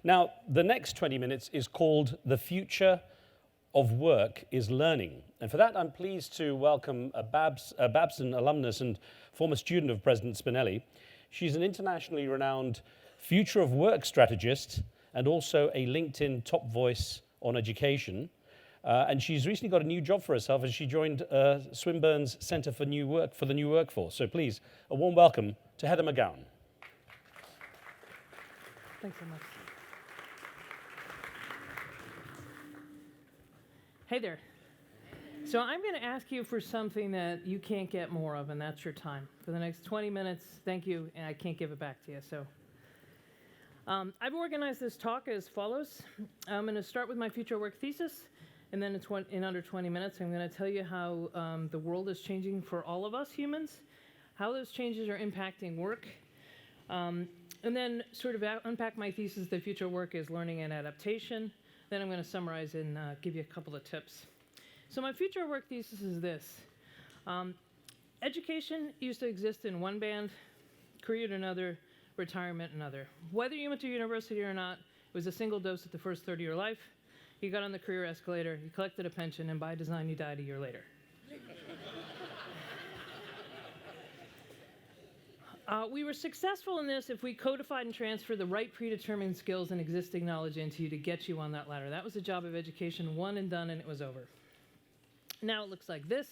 Now, the next 20 minutes is called The Future of Work is Learning. And for that, I'm pleased to welcome a Babson alumnus and former student of President Spinelli. She's an internationally renowned future of work strategist and also a LinkedIn top voice on education. And she's recently got a new job for herself as she joined Swinburne's Center for the New Workforce. So please, a warm welcome to Heather McGowan. Thanks so much. Hey there. So I'm going to ask you for something that you can't get more of, and that's your time. For the next 20 minutes, thank you, and I can't give it back to you. So I've organized this talk as follows. I'm going to start with my future work thesis, and then in under 20 minutes, I'm going to tell you how the world is changing for all of us humans, how those changes are impacting work, and then sort of unpack my thesis, the future of work is learning and adaptation. Then I'm going to summarize and give you a couple of tips. So my future work thesis is this. Education used to exist in one band, career in another, retirement another. Whether you went to university or not, it was a single dose at the first third of your life. You got on the career escalator, you collected a pension, and by design, you died a year later. We were successful in this if we codified and transferred the right predetermined skills and existing knowledge into you to get you on that ladder. That was the job of education, one and done, and it was over. Now it looks like this.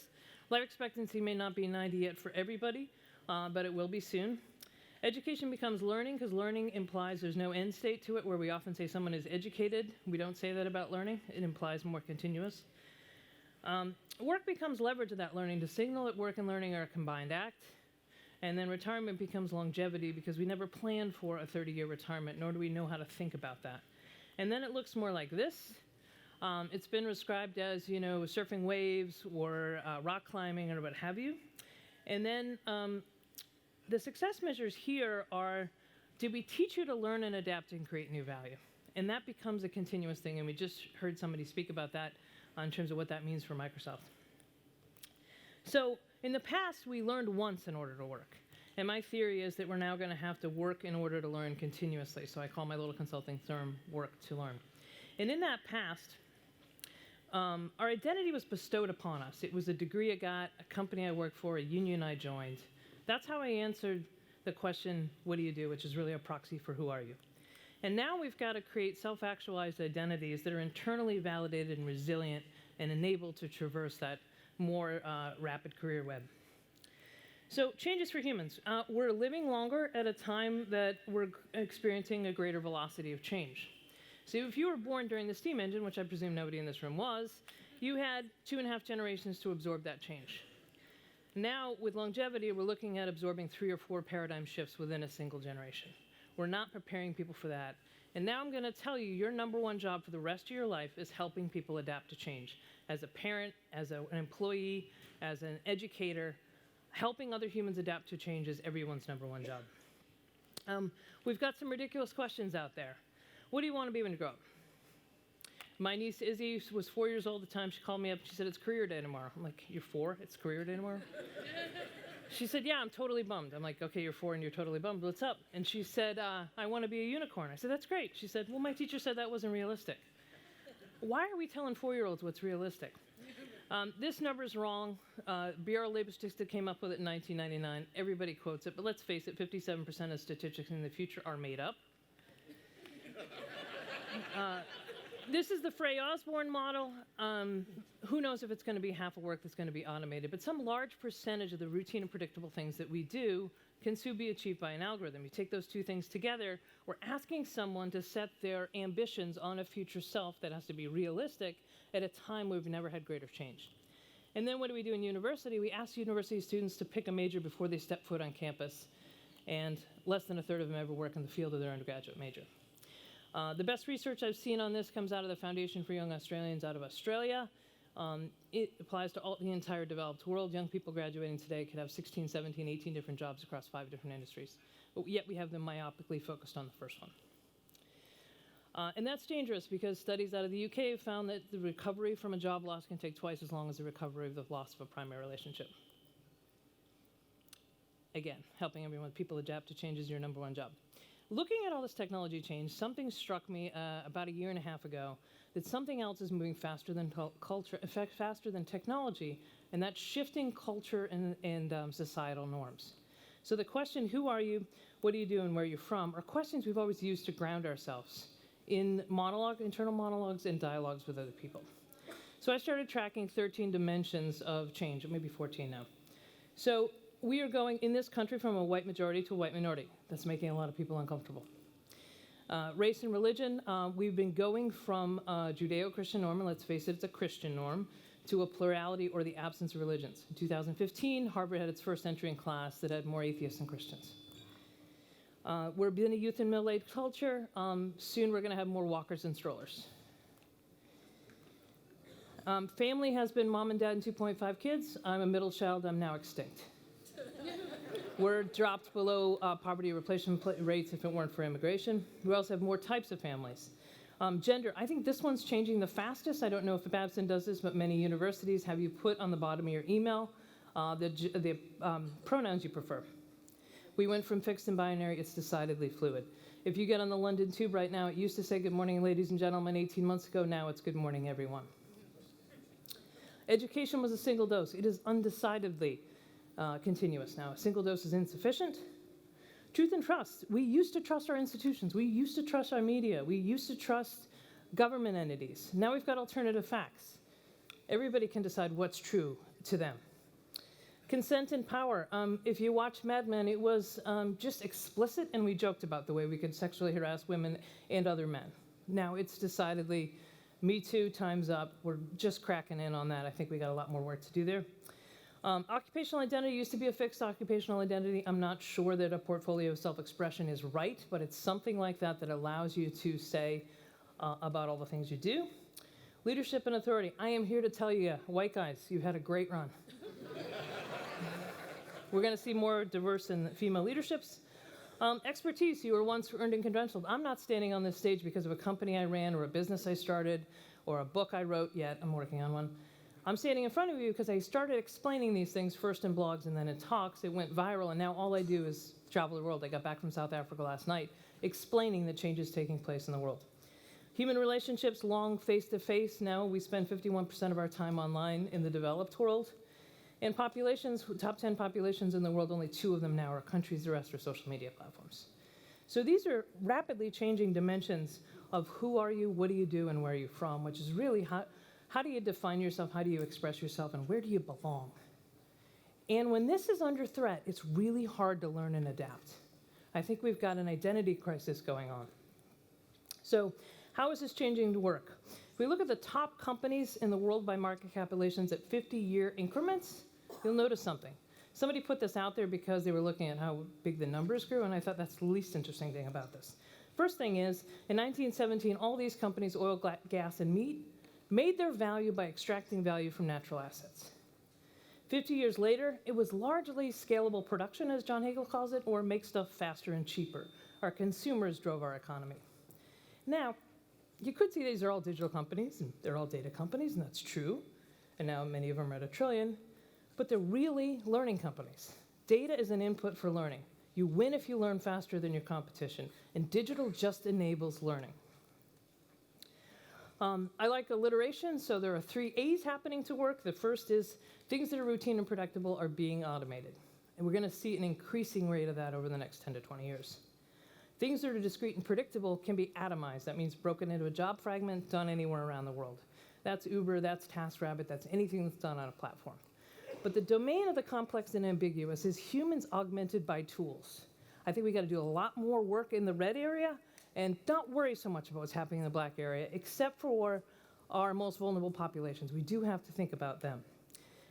Life expectancy may not be 90 yet for everybody, but it will be soon. Education becomes learning because learning implies there's no end state to it, where we often say someone is educated. We don't say that about learning. It implies more continuous. Work becomes leverage of that learning to signal that work and learning are a combined act. And then retirement becomes longevity because we never planned for a 30-year retirement, nor do we know how to think about that. And then it looks more like this. It's been described as, surfing waves or rock climbing or what have you. And then the success measures here are, did we teach you to learn and adapt and create new value? And that becomes a continuous thing, and we just heard somebody speak about that in terms of what that means for Microsoft. So in the past, we learned once in order to work. And my theory is that we're now going to have to work in order to learn continuously. So I call my little consulting term work to learn. And in that past, our identity was bestowed upon us. It was a degree I got, a company I worked for, a union I joined. That's how I answered the question, what do you do, which is really a proxy for who are you. And now we've got to create self-actualized identities that are internally validated and resilient and enabled to traverse that more rapid career web. So changes for humans. We're living longer at a time that we're experiencing a greater velocity of change. So if you were born during the steam engine, which I presume nobody in this room was, you had 2.5 generations to absorb that change. Now, with longevity, we're looking at absorbing 3 or 4 paradigm shifts within a single generation. We're not preparing people for that. And now I'm going to tell you, your number one job for the rest of your life is helping people adapt to change. As a parent, as an employee, as an educator, helping other humans adapt to change is everyone's number one job. We've got some ridiculous questions out there. What do you want to be when you grow up? My niece Izzy was 4 years old at the time. She called me up. She said, it's career day tomorrow. I'm like, you're 4? It's career day tomorrow? She said, yeah, I'm totally bummed. I'm like, okay, you're 4 and you're totally bummed. What's up? And she said, I want to be a unicorn. I said, that's great. She said, well, my teacher said that wasn't realistic. Why are we telling 4-year-olds what's realistic? This number's wrong. Bureau of Labor Statistics came up with it in 1999. Everybody quotes it, but let's face it, 57% of statistics in the future are made up. This is the Frey Osborne model. Who knows if it's going to be half of work that's going to be automated, but some large percentage of the routine and predictable things that we do can soon be achieved by an algorithm. You take those two things together, we're asking someone to set their ambitions on a future self that has to be realistic at a time we've never had greater change. And then what do we do in university? We ask university students to pick a major before they step foot on campus, and less than a third of them ever work in the field of their undergraduate major. The best research I've seen on this comes out of the Foundation for Young Australians out of Australia. It applies to the entire developed world. Young people graduating today could have 16, 17, 18 different jobs across 5 different industries. But yet we have them myopically focused on the first one. And that's dangerous because studies out of the UK have found that the recovery from a job loss can take twice as long as the recovery of the loss of a primary relationship. Again, helping people adapt to change is your number one job. Looking at all this technology change, something struck me about a year and a half ago, that something else is moving faster than culture, in fact, faster than technology, and that's shifting culture and societal norms. So the question, who are you, what do you do, and where you're from, are questions we've always used to ground ourselves in internal monologues, and dialogues with other people. So I started tracking 13 dimensions of change, or maybe 14 now. So we are going in this country from a white majority to a white minority. That's making a lot of people uncomfortable. Race and religion, we've been going from a Judeo-Christian norm, and let's face it, it's a Christian norm, to a plurality or the absence of religions. In 2015, Harvard had its first entry in class that had more atheists than Christians. We're in a youth and middle-aged culture. Soon we're going to have more walkers and strollers. Family has been mom and dad and 2.5 kids. I'm a middle child. I'm now extinct. We're dropped below poverty replacement rates if it weren't for immigration. We also have more types of families. Gender, I think this one's changing the fastest. I don't know if Babson does this, but many universities have you put on the bottom of your email the pronouns you prefer. We went from fixed and binary, it's decidedly fluid. If you get on the London Tube right now, it used to say good morning, ladies and gentlemen, 18 months ago. Now it's good morning, everyone. Education was a single dose. It is undecidedly continuous now. A single dose is insufficient. Truth and trust. We used to trust our institutions. We used to trust our media. We used to trust government entities. Now we've got alternative facts. Everybody can decide what's true to them. Consent and power. If you watch Mad Men, it was just explicit, and we joked about the way we could sexually harass women and other men. Now it's decidedly Me Too, time's up. We're just cracking in on that. I think we got a lot more work to do there. Occupational identity used to be a fixed occupational identity. I'm not sure that a portfolio of self-expression is right, but it's something like that that allows you to say about all the things you do. Leadership and authority. I am here to tell you, white guys, you had a great run. We're going to see more diverse and female leaderships. Expertise, you were once earned and credentialed. I'm not standing on this stage because of a company I ran or a business I started or a book I wrote yet. I'm working on one. I'm standing in front of you because I started explaining these things first in blogs and then in talks. It went viral, and now all I do is travel the world. I got back from South Africa last night explaining the changes taking place in the world. Human relationships, long face-to-face. Now we spend 51% of our time online in the developed world. And populations, top 10 populations in the world, only 2 of them now are countries, the rest are social media platforms. So these are rapidly changing dimensions of who are you, what do you do, and where are you from, which is really how do you define yourself, how do you express yourself, and where do you belong? And when this is under threat, it's really hard to learn and adapt. I think we've got an identity crisis going on. So how is this changing to work? If we look at the top companies in the world by market capitalizations at 50-year increments, you'll notice something. Somebody put this out there because they were looking at how big the numbers grew, and I thought that's the least interesting thing about this. First thing is, in 1917, all these companies, oil, gas, and meat, made their value by extracting value from natural assets. 50 years later, it was largely scalable production, as John Hagel calls it, or make stuff faster and cheaper. Our consumers drove our economy. Now, you could see these are all digital companies, and they're all data companies, and that's true. And now many of them are at $1 trillion. But they're really learning companies. Data is an input for learning. You win if you learn faster than your competition, and digital just enables learning. I like alliteration, so there are 3 A's happening to work. The first is things that are routine and predictable are being automated. And we're going to see an increasing rate of that over the next 10 to 20 years. Things that are discrete and predictable can be atomized. That means broken into a job fragment, done anywhere around the world. That's Uber, that's TaskRabbit, that's anything that's done on a platform. But the domain of the complex and ambiguous is humans augmented by tools. I think we got to do a lot more work in the red area and not worry so much about what's happening in the black area, except for our most vulnerable populations. We do have to think about them.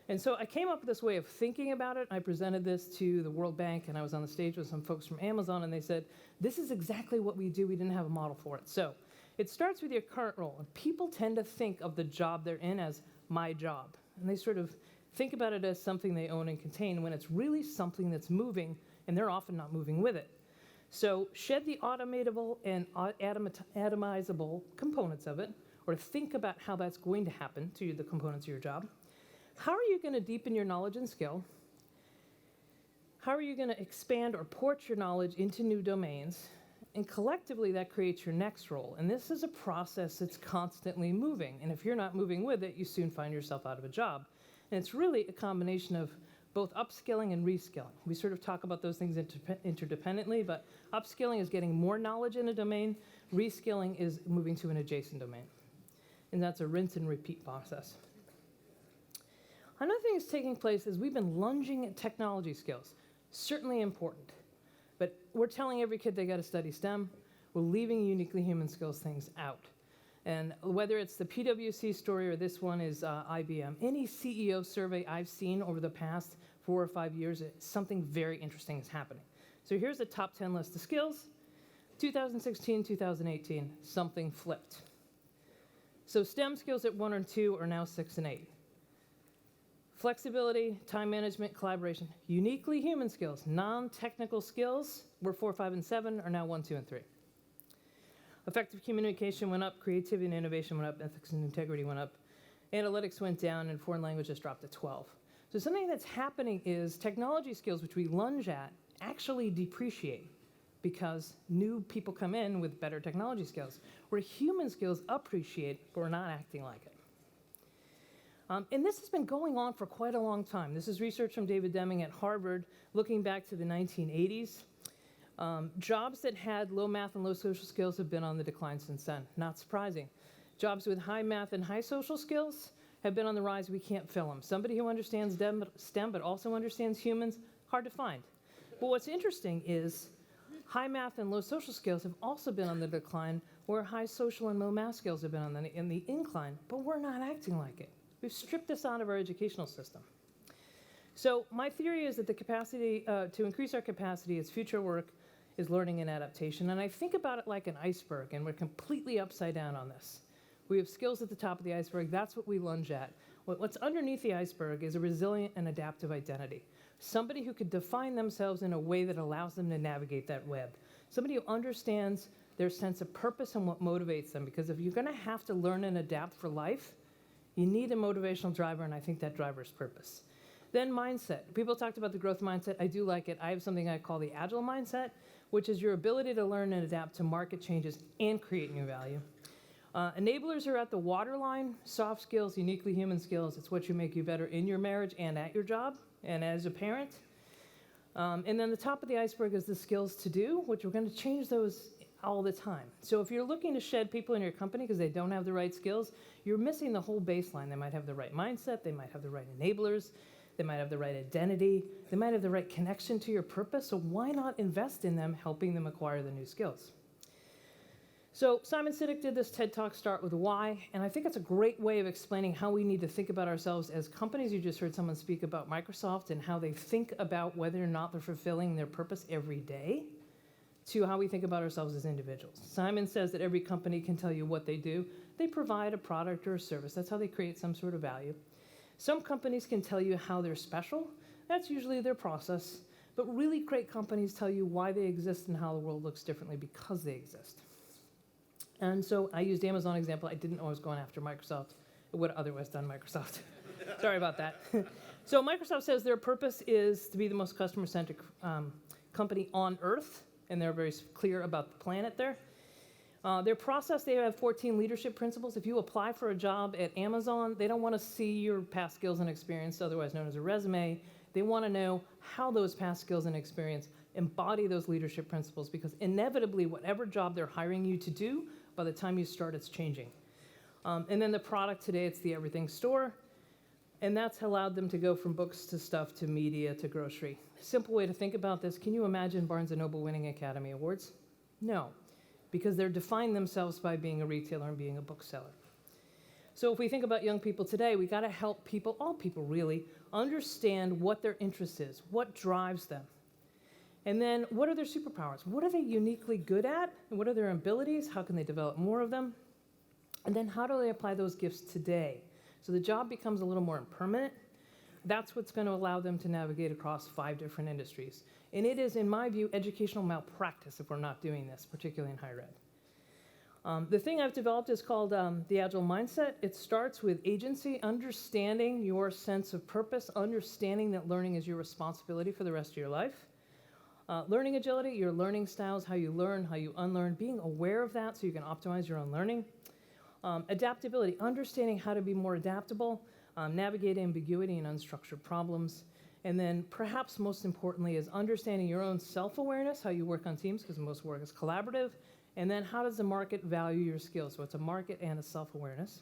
And so I came up with this way of thinking about it. I presented this to the World Bank, and I was on the stage with some folks from Amazon, and they said, this is exactly what we do. We didn't have a model for it. So it starts with your current role. And people tend to think of the job they're in as my job. And they sort of think about it as something they own and contain when it's really something that's moving, and they're often not moving with it. So shed the automatable and atomizable components of it, or think about how that's going to happen to the components of your job. How are you going to deepen your knowledge and skill? How are you going to expand or port your knowledge into new domains? And collectively, that creates your next role. And this is a process that's constantly moving. And if you're not moving with it, you soon find yourself out of a job. And it's really a combination of both upskilling and reskilling. We sort of talk about those things interdependently, but upskilling is getting more knowledge in a domain. Reskilling is moving to an adjacent domain. And that's a rinse and repeat process. Another thing that's taking place is we've been lunging at technology skills. Certainly important. But we're telling every kid they got to study STEM. We're leaving uniquely human skills things out. And whether it's the PwC story or this one is IBM, any CEO survey I've seen over the past 4 or 5 years, something very interesting is happening. So here's the top 10 list of skills. 2016, 2018, something flipped. So STEM skills at 1 and 2 are now 6 and 8. Flexibility, time management, collaboration, uniquely human skills, non-technical skills were 4, 5, and 7 are now 1, 2, and 3. Effective communication went up, creativity and innovation went up, ethics and integrity went up, analytics went down, and foreign languages dropped to 12. So something that's happening is technology skills, which we lunge at, actually depreciate because new people come in with better technology skills, where human skills appreciate, but we're not acting like it. And this has been going on for quite a long time. This is research from David Deming at Harvard, looking back to the 1980s. Jobs that had low math and low social skills have been on the decline since then. Not surprising. Jobs with high math and high social skills have been on the rise. We can't fill them. Somebody who understands STEM but also understands humans, hard to find. But what's interesting is high math and low social skills have also been on the decline, where high social and low math skills have been in the incline, but we're not acting like it. We've stripped this out of our educational system. So my theory is that the capacity, to increase our capacity as future work, is learning and adaptation. And I think about it like an iceberg, and we're completely upside down on this. We have skills at the top of the iceberg. That's what we lunge at. What's underneath the iceberg is a resilient and adaptive identity. Somebody who could define themselves in a way that allows them to navigate that web. Somebody who understands their sense of purpose and what motivates them. Because if you're going to have to learn and adapt for life, you need a motivational driver, and I think that driver is purpose. Then mindset. People talked about the growth mindset. I do like it. I have something I call the Agile Mindset, which is your ability to learn and adapt to market changes and create new value. Enablers are at the waterline. Soft skills, uniquely human skills. It's what you make you better in your marriage and at your job and as a parent. And then the top of the iceberg is the skills to do, which we're going to change those all the time. So if you're looking to shed people in your company because they don't have the right skills, you're missing the whole baseline. They might have the right mindset. They might have the right enablers. They might have the right identity. They might have the right connection to your purpose. So why not invest in them, helping them acquire the new skills? So Simon Sinek did this TED Talk, Start With Why, and I think it's a great way of explaining how we need to think about ourselves as companies. You just heard someone speak about Microsoft and how they think about whether or not they're fulfilling their purpose every day, to how we think about ourselves as individuals. Simon says that every company can tell you what they do. They provide a product or a service. That's how they create some sort of value. Some companies can tell you how they're special. That's usually their process. But really great companies tell you why they exist and how the world looks differently because they exist. And so I used Amazon example. I didn't know I was going after Microsoft. I would have otherwise done Microsoft. Sorry about that. So Microsoft says their purpose is to be the most customer-centric company on Earth, and they're very clear about the planet there. Their process, they have 14 leadership principles. If you apply for a job at Amazon, they don't want to see your past skills and experience, otherwise known as a resume. They want to know how those past skills and experience embody those leadership principles, because inevitably, whatever job they're hiring you to do, by the time you start, it's changing. And then the product today, it's the everything store. And that's allowed them to go from books to stuff to media to grocery. Simple way to think about this, can you imagine Barnes & Noble winning Academy Awards? No, because they're defined themselves by being a retailer and being a bookseller. So if we think about young people today, we got to help people, all people really, understand what their interest is, what drives them. And then what are their superpowers? What are they uniquely good at? And what are their abilities? How can they develop more of them? And then how do they apply those gifts today? So the job becomes a little more permanent. That's what's going to allow them to navigate across 5 different industries. And it is, in my view, educational malpractice if we're not doing this, particularly in higher ed. The thing I've developed is called the Agile Mindset. It starts with agency, understanding your sense of purpose, understanding that learning is your responsibility for the rest of your life. Learning agility, your learning styles, how you learn, how you unlearn, being aware of that so you can optimize your own learning. Adaptability, understanding how to be more adaptable, navigate ambiguity and unstructured problems. And then perhaps most importantly is understanding your own self-awareness, how you work on teams, because most work is collaborative. And then how does the market value your skills? So it's a market and a self-awareness.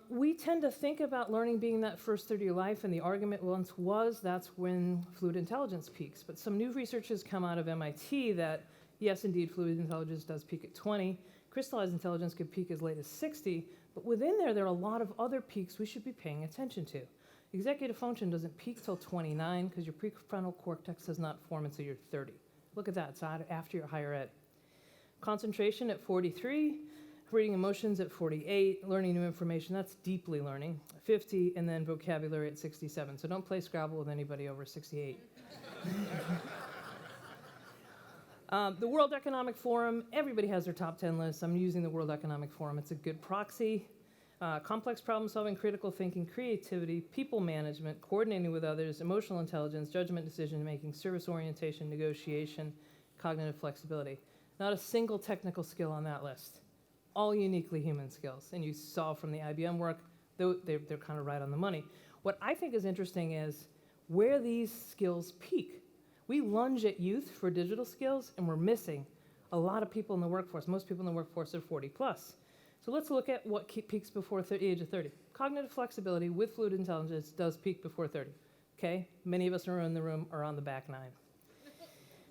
We tend to think about learning being that first third of your life, and the argument once was that's when fluid intelligence peaks. But some new research has come out of MIT that, yes, indeed, fluid intelligence does peak at 20. Crystallized intelligence could peak as late as 60. But within there are a lot of other peaks we should be paying attention to. Executive function doesn't peak till 29 because your prefrontal cortex does not form until you're 30. Look at that, it's after your higher ed. Concentration at 43. Reading emotions at 48, learning new information, that's deeply learning, 50, and then vocabulary at 67. So don't play Scrabble with anybody over 68. The World Economic Forum, everybody has their top 10 lists. I'm using the World Economic Forum. It's a good proxy. Complex problem solving, critical thinking, creativity, people management, coordinating with others, emotional intelligence, judgment, decision making, service orientation, negotiation, cognitive flexibility. Not a single technical skill on that list. All uniquely human skills. And you saw from the IBM work, they're kind of right on the money. What I think is interesting is where these skills peak. We lunge at youth for digital skills, and we're missing a lot of people in the workforce. Most people in the workforce are 40 plus. So let's look at what peaks before the age of 30. Cognitive flexibility with fluid intelligence does peak before 30. Okay? Many of us are in the room are on the back nine.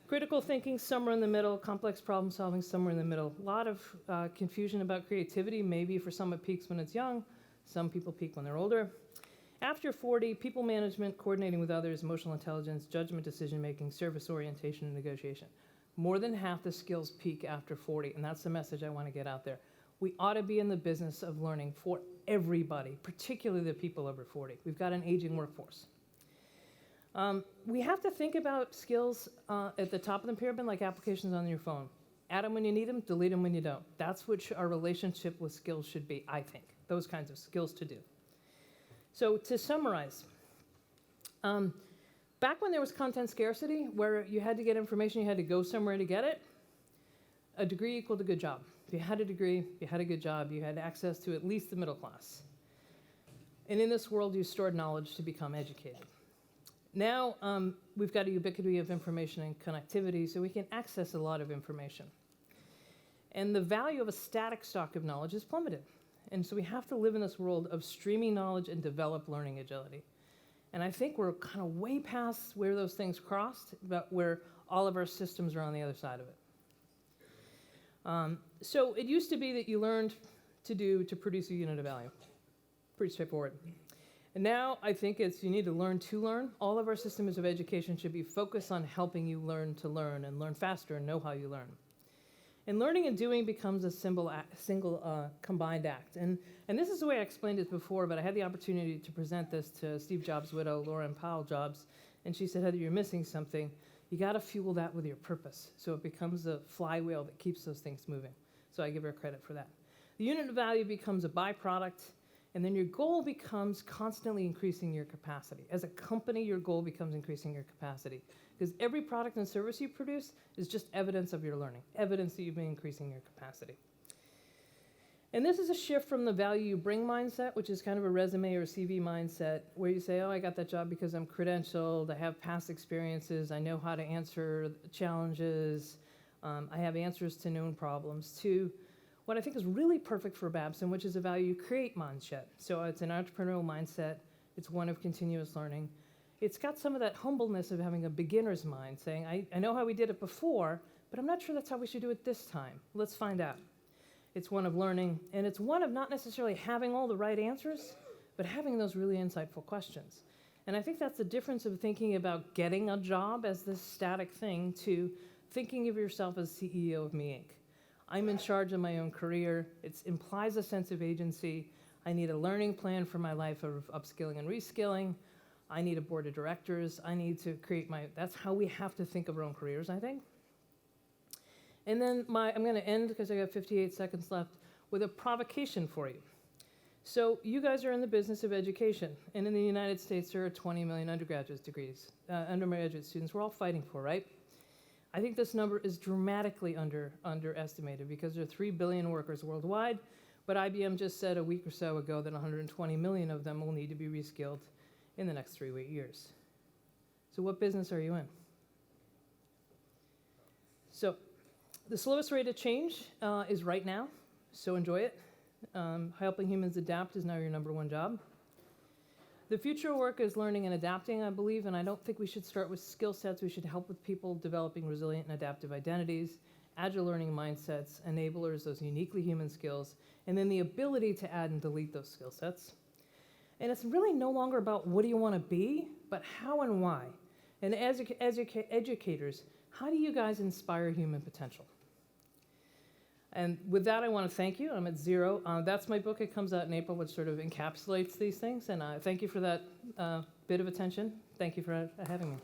Critical thinking, somewhere in the middle. Complex problem solving, somewhere in the middle. A lot of confusion about creativity. Maybe for some it peaks when it's young. Some people peak when they're older. After 40, people management, coordinating with others, emotional intelligence, judgment, decision making, service orientation, and negotiation. More than half the skills peak after 40, and that's the message I want to get out there. We ought to be in the business of learning for everybody, particularly the people over 40. We've got an aging workforce. We have to think about skills at the top of the pyramid like applications on your phone. Add them when you need them, delete them when you don't. That's what our relationship with skills should be, I think. Those kinds of skills to do. So to summarize, back when there was content scarcity, where you had to get information, you had to go somewhere to get it, a degree equaled a good job. If you had a degree, you had a good job, you had access to at least the middle class. And in this world, you stored knowledge to become educated. Now, we've got a ubiquity of information and connectivity, so we can access a lot of information. And the value of a static stock of knowledge is plummeted. And so we have to live in this world of streaming knowledge and develop learning agility. And I think we're kind of way past where those things crossed, but where all of our systems are on the other side of it. So it used to be that you learned to produce a unit of value. Pretty straightforward. And now I think you need to learn to learn. All of our systems of education should be focused on helping you learn to learn and learn faster and know how you learn. And learning and doing becomes a single combined act. And this is the way I explained it before, but I had the opportunity to present this to Steve Jobs' widow, Lauren Powell Jobs, and she said, Heather, you're missing something. You got to fuel that with your purpose, so it becomes a flywheel that keeps those things moving. So I give her credit for that. The unit of value becomes a byproduct, and then your goal becomes constantly increasing your capacity. As a company, your goal becomes increasing your capacity. Because every product and service you produce is just evidence of your learning, evidence that you've been increasing your capacity. And this is a shift from the value you bring mindset, which is kind of a resume or a CV mindset, where you say, oh, I got that job because I'm credentialed, I have past experiences, I know how to answer challenges, I have answers to known problems, to what I think is really perfect for Babson, which is a value you create mindset. So it's an entrepreneurial mindset, it's one of continuous learning. It's got some of that humbleness of having a beginner's mind, saying, I know how we did it before, but I'm not sure that's how we should do it this time. Let's find out. It's one of learning, and it's one of not necessarily having all the right answers, but having those really insightful questions. And I think that's the difference of thinking about getting a job as this static thing to thinking of yourself as CEO of Me Inc. I'm in charge of my own career. It implies a sense of agency. I need a learning plan for my life of upskilling and reskilling. I need a board of directors. I need to create that's how we have to think of our own careers, I think. And then I'm going to end, because I got 58 seconds left, with a provocation for you. So you guys are in the business of education, and in the United States there are 20 million undergraduate students we're all fighting for, right? I think this number is dramatically underestimated because there are 3 billion workers worldwide, but IBM just said a week or so ago that 120 million of them will need to be reskilled in the next 3 years. So what business are you in? So the slowest rate of change is right now, so enjoy it. Helping humans adapt is now your #1 job. The future of work is learning and adapting, I believe, and I don't think we should start with skill sets. We should help with people developing resilient and adaptive identities, agile learning mindsets, enablers, those uniquely human skills, and then the ability to add and delete those skill sets. And it's really no longer about what do you want to be, but how and why. And as educators, how do you guys inspire human potential? And with that, I want to thank you. I'm at 0. That's my book. It comes out in April, which sort of encapsulates these things. And thank you for that bit of attention. Thank you for having me.